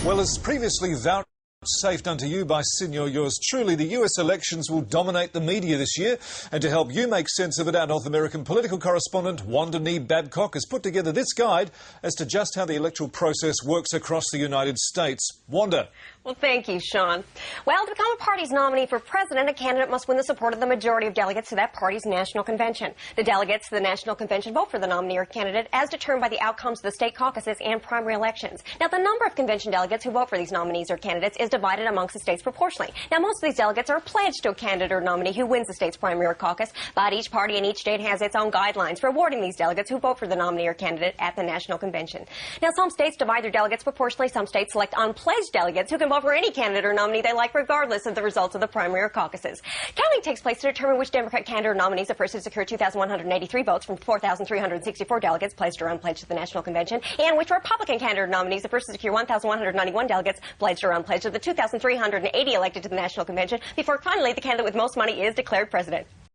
Well, as previously vouchsafed unto you by Senior yours truly, the US elections will dominate the media this year. And to help you make sense of it, our North American political correspondent Wanda Babcock has put together this guide as to just how the electoral process works across the United States. Wanda. Well, thank you, Sean. Well, to become a party's nominee for president, a candidate must win the support of the majority of delegates to that party's national convention. The delegates to the national convention vote for the nominee or candidate as determined by the outcomes of the state caucuses and primary elections. Now, the number of convention delegates who vote for these nominees or candidates is divided amongst the states proportionally. Now, most of these delegates are pledged to a candidate or nominee who wins the state's primary or caucus, but each party in each state has its own guidelines for awarding these delegates who vote for the nominee or candidate at the national convention. Now, some states divide their delegates proportionally. Some states select unpledged delegates who can vote for any candidate or nominee they like, regardless of the results of the primary or caucuses. Counting takes place to determine which Democrat candidate or nominee is the first to secure 2,183 votes from 4,364 delegates pledged or unpledged to the national convention, and which Republican candidate or nominee is the first to secure 1,191 delegates pledged or unpledged of the 2,380 elected to the national convention, before finally the candidate with most money is declared president.